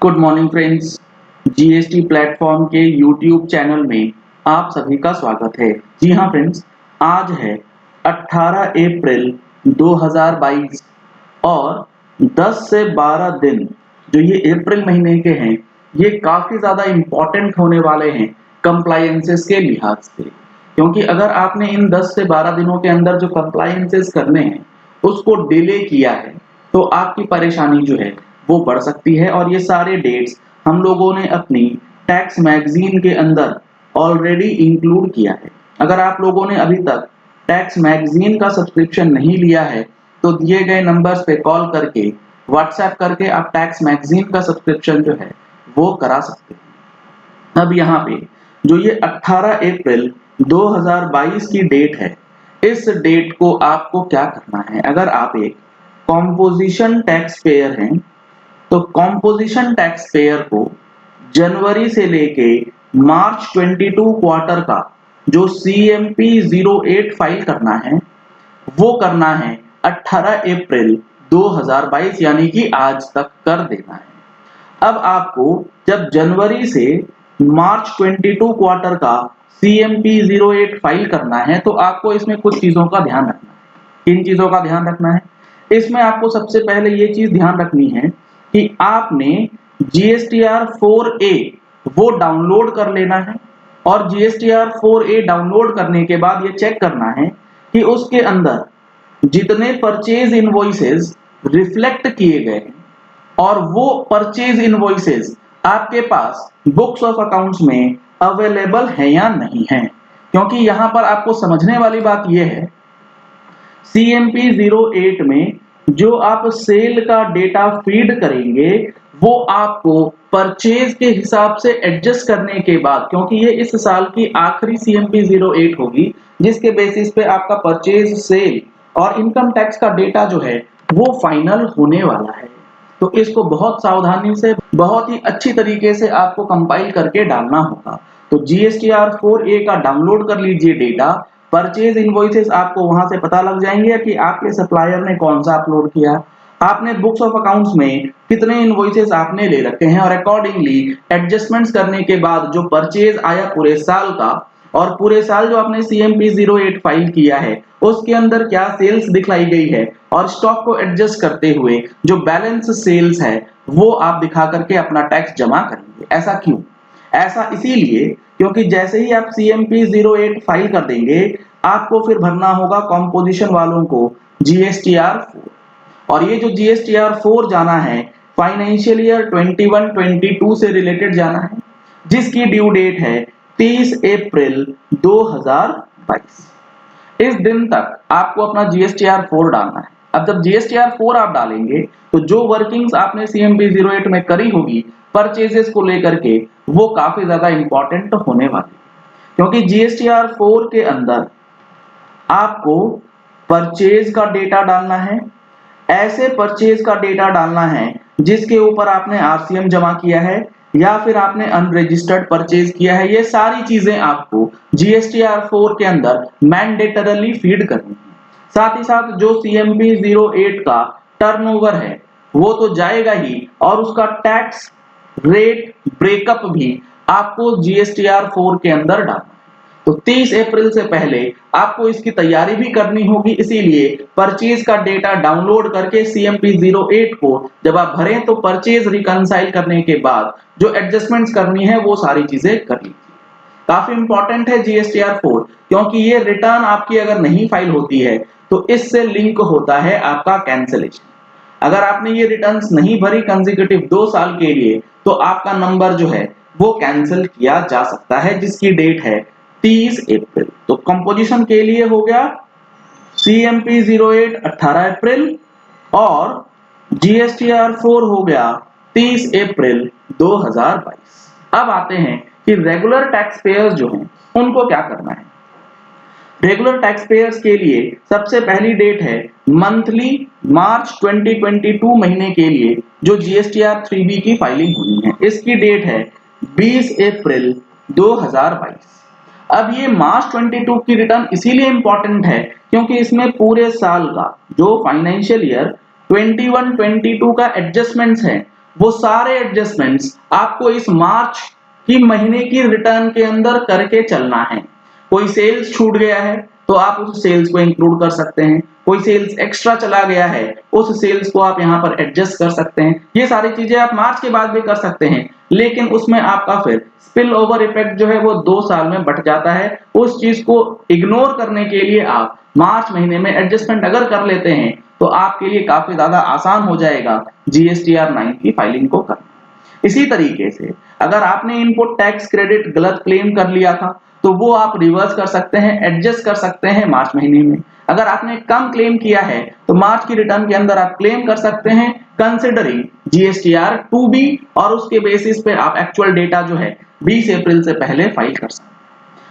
Good morning friends. GST platform के YouTube channel में आप सभी का स्वागत है। जी हाँ फ्रेंड्स, आज है 18 अप्रैल 2022 और 10 से 12 दिन जो ये अप्रैल महीने के हैं, ये काफ़ी ज़्यादा इम्पॉर्टेंट होने वाले हैं कंप्लायंसेस के लिहाज से। क्योंकि अगर आपने इन 10 से 12 दिनों के अंदर जो कंप्लायंसेस करने हैं उसको डिले किया है तो आपकी परेशानी जो है वो बढ़ सकती है। और ये सारे डेट्स हम लोगों ने अपनी टैक्स मैगजीन के अंदर ऑलरेडी इंक्लूड किया है। अगर आप लोगों ने अभी तक टैक्स मैगजीन का सब्सक्रिप्शन नहीं लिया है तो दिए गए नंबर्स पे कॉल करके व्हाट्सएप करके आप टैक्स मैगजीन का सब्सक्रिप्शन जो है वो करा सकते हैं। अब यहाँ पे जो ये 18 अप्रैल 2022 की डेट है, इस डेट को आपको क्या करना है। अगर आप एक कॉम्पोजिशन टैक्स पेयर हैं तो कॉम्पोजिशन टैक्स पेयर को जनवरी से लेके मार्च 22 क्वार्टर का जो CMP 08 फाइल करना है वो करना है 18 अप्रैल 2022 यानी कि आज तक कर देना है। अब आपको जब जनवरी से मार्च 22 क्वार्टर का CMP 08 फाइल करना है तो आपको इसमें कुछ चीजों का ध्यान रखना है। किन चीजों का ध्यान रखना है? इसमें आपको सबसे पहले ये चीज ध्यान रखनी है कि आपने GSTR 4A वो डाउनलोड कर लेना है और GSTR 4A डाउनलोड करने के बाद ये चेक करना है कि उसके अंदर जितने परचेज इनवॉइसेस रिफ्लेक्ट किए गए हैं और वो परचेज इनवॉइसेस आपके पास बुक्स ऑफ अकाउंट्स में अवेलेबल है या नहीं है। क्योंकि यहां पर आपको समझने वाली बात यह है, CMP 08 में जो आप सेल का डेटा फीड करेंगे वो आपको परचेज के हिसाब से एडजस्ट करने के बाद, क्योंकि ये इस साल की आखिरी CMP 08 होगी जिसके बेसिस पे आपका परचेज, सेल और इनकम टैक्स का डेटा जो है वो फाइनल होने वाला है। तो इसको बहुत सावधानी से, बहुत ही अच्छी तरीके से आपको कंपाइल करके डालना होगा। तो GSTR 4A का डाउनलोड कर लीजिए डेटा। परचेज इनवॉइसेस आपको वहां से पता लग जाएंगे कि आपके सप्लायर ने कौन सा अपलोड किया, आपने बुक्स ऑफ अकाउंट्स में कितने इनवॉइसेस आपने ले रखे हैं और अकॉर्डिंगली एडजस्टमेंट्स करने के बाद जो परचेज आया पूरे साल का और पूरे साल जो आपने CMP 08 फाइल किया है उसके अंदर क्या सेल्स दिखलाई गई है और स्टॉक को एडजस्ट करते हुए जो बैलेंस सेल्स है वो आप दिखा करके अपना टैक्स जमा करेंगे। ऐसा क्यों? ऐसा इसीलिए क्योंकि जैसे ही आप CMP 08 फाइल कर देंगे आपको फिर भरना होगा कॉम्पोजिशन वालों को GSTR 4। और ये जो GSTR 4 जाना है फाइनेंशियल ईयर 21-22 से रिलेटेड जाना है, जिसकी ड्यू डेट है 30 अप्रैल 2022। इस दिन तक आपको अपना GSTR 4 डालना है। अब जब GSTR 4 आप डालेंगे तो जो वर्किंग्स आपने CMP 08 में करी होगी परचेजेस को लेकर के वो काफी ज्यादा इंपॉर्टेंट होने वाली है। क्योंकि GSTR 4 के अंदर आपको परचेज का डेटा डालना है, ऐसे परचेज का डेटा डालना है जिसके ऊपर आपने RCM जमा किया है या फिर आपने अनरजिस्टर्ड परचेज किया है। ये सारी चीजें आपको GSTR 4 के अंदर मैंडेटरली फीड करनी है। साथ ही साथ जो CMP 08 का टर्नओवर है वो तो जाएगा ही और उसका टैक्स रेट ब्रेकअप भी आपको GSTR 4 के अंदर डालना है। तो 30 अप्रैल से पहले आपको इसकी तैयारी भी करनी होगी, इसीलिए परचेज का डेटा डाउनलोड करके CMP 08 को जब आप भरें तो परचेज रिकंसाइल करने के बाद जो एडजस्टमेंट्स करनी है वो सारी चीजें कर लीजिए। काफी इंपॉर्टेंट है GSTR 4 क्योंकि ये रिटर्न आपकी अगर नहीं फाइल होती है तो इससे लिंक होता है आपका कैंसिलेशन। अगर आपने ये रिटर्न्स नहीं भरी कंसेक्यूटिव 2 साल के लिए तो आपका नंबर जो है वो कैंसिल किया जा सकता है, जिसकी डेट है 30 अप्रैल। तो कंपोजिशन के लिए हो गया CMP 08 18 अप्रैल और GSTR 4 हो गया 30 अप्रैल 2022। अब आते हैं कि रेगुलर टैक्स पेयर्स जो हैं उनको क्या करना है। रेगुलर टैक्स पेयर्स के लिए सबसे पहली डेट है मंथली मार्च 2022 महीने के लिए जो GSTR 3B की फाइलिंग होनी है। इसकी डेट है 20 अप्रैल 2022। अब ये मार्च 22 की रिटर्न इसीलिए इंपॉर्टेंट है क्योंकि इसमें पूरे साल का जो फाइनेंशियल ईयर 21-22 का एडजस्टमेंट्स है वो सारे एडजस्टमेंट्स आपको इस मार्च की महीने की रिटर्न के अंदर करके चलना है। कोई सेल्स छूट गया है तो आप उस सेल्स को इंक्लूड कर सकते हैं, कोई सेल्स एक्स्ट्रा चला गया है उस सेल्स को आप यहाँ पर एडजस्ट कर सकते हैं। ये सारी चीजें आप मार्च के बाद भी कर सकते हैं, लेकिन उसमें आपका फिर स्पिल ओवर इफेक्ट जो है वो 2 साल में बट जाता है। उस चीज को इग्नोर करने के लिए आप मार्च महीने में एडजस्टमेंट अगर कर लेते हैं तो आपके लिए काफी ज्यादा आसान हो जाएगा जीएसटीआर 9 की फाइलिंग को करना। इसी तरीके से अगर आपने इनपुट टैक्स क्रेडिट गलत क्लेम कर लिया था तो वो आप रिवर्स कर सकते हैं, एडजस्ट कर सकते हैं मार्च महीने में। अगर आपने कम क्लेम किया है तो मार्च की रिटर्न के अंदर आप क्लेम कर सकते हैं कंसिडरिंग जीएसटीआर 2B, और उसके बेसिस पे आप एक्चुअल डेटा जो है 20 अप्रैल से पहले फाइल कर सकते हैं।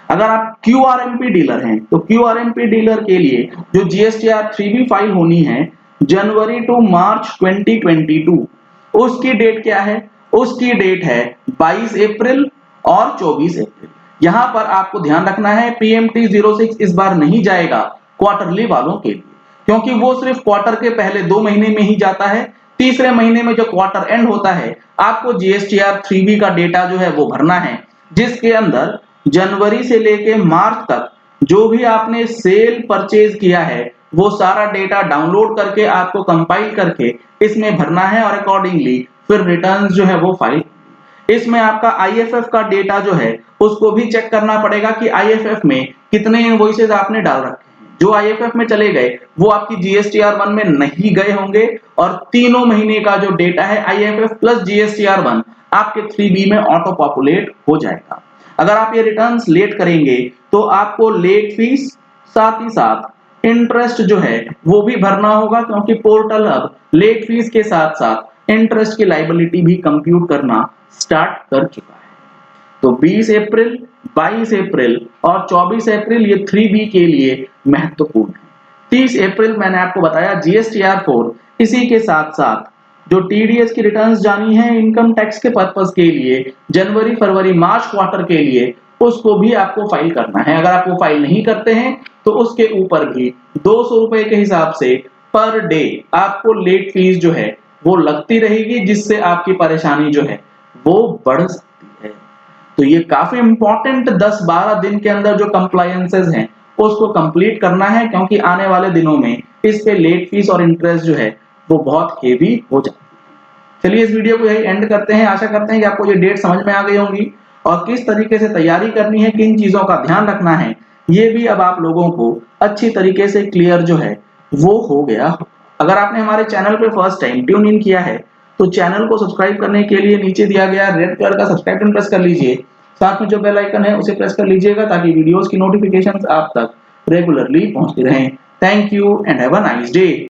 अगर आप क्यूआरएमपी डीलर हैं तो क्यूआरएमपी डीलर के लिए जो जीएसटीआर 3B फाइल होनी है जनवरी टू मार्च 2022, उसकी डेट क्या है? उसकी डेट है 22 अप्रैल और 24 अप्रैल। यहां पर आपको ध्यान रखना है पीएमटी 06 इस बार नहीं जाएगा क्वार्टरली वालों के लिए, क्योंकि वो सिर्फ क्वार्टर के पहले 2 महीने में ही जाता है। तीसरे महीने में जो क्वार्टर एंड होता है आपको जीएसटीआर 3B का डेटा जो है वो भरना है, जिसके अंदर जनवरी से लेके मार्च तक जो भी आपने सेल परचेज किया है वो सारा डेटा डाउनलोड करके आपको कंपाइल करके इसमें भरना है और अकॉर्डिंगली फिर रिटर्न्स जो है वो फाइल। इसमें आपका आईएफएफ का डेटा जो है उसको भी चेक करना पड़ेगा कि आईएफएफ में कितने इनवॉइसेज आपने डाल रखे हैं। जो आईएफएफ में चले गए वो आपकी जीएसटीआर 1 में नहीं गए होंगे, और तीनों महीने का जो डेटा है आईएफएफ प्लस जीएसटीआर 1 आपके 3B में ऑटो पॉपुलेट हो जाएगा। अगर आप ये रिटर्न्स लेट करेंगे तो आपको लेट फीस साथ ही साथ इंटरेस्ट जो है वो भी भरना होगा, क्योंकि पोर्टल अब लेट फीस के साथ साथ इंटरेस्ट की लायबिलिटी भी कंप्यूट करना स्टार्ट कर चुका है। तो 20 अप्रैल, 22 अप्रैल और 24 अप्रैल ये 3B के लिए महत्वपूर्ण है। 30 अप्रैल मैंने आपको बताया जीएसटीआर 4। इसी के साथ साथ जो टीडीएस की रिटर्न्स जानी है इनकम टैक्स के पर्पस के लिए जनवरी फरवरी मार्च क्वार्टर के लिए, उसको भी आपको फाइल करना है। अगर आप वो फाइल नहीं करते हैं तो उसके ऊपर भी 200 रुपए के हिसाब से पर डे आपको लेट फीस जो है वो लगती रहेगी, जिससे आपकी परेशानी जो है वो बढ़ सकती है। तो ये काफी इंपॉर्टेंट 10-12 दिन के अंदर जो कंप्लायंसेस हैं उसको कंप्लीट करना है, क्योंकि आने वाले दिनों में इस पे लेट फीस और इंटरेस्ट जो है वो बहुत हेवी हो जाती है। चलिए इस वीडियो को यही एंड करते हैं। आशा करते हैं कि आपको ये डेट समझ में आ गई होंगी और किस तरीके से तैयारी करनी है, किन चीजों का ध्यान रखना है, ये भी अब आप लोगों को अच्छी तरीके से क्लियर जो है वो हो गया। अगर आपने हमारे चैनल पे फर्स्ट टाइम ट्यून इन किया है तो चैनल को सब्सक्राइब करने के लिए नीचे दिया गया रेड कलर का सब्सक्राइब बटन प्रेस कर लीजिए। साथ में जो बेल आइकन है उसे प्रेस कर लीजिएगा ताकि वीडियोस की नोटिफिकेशंस आप तक रेगुलरली पहुंचती रहें। Thank you and have a nice day.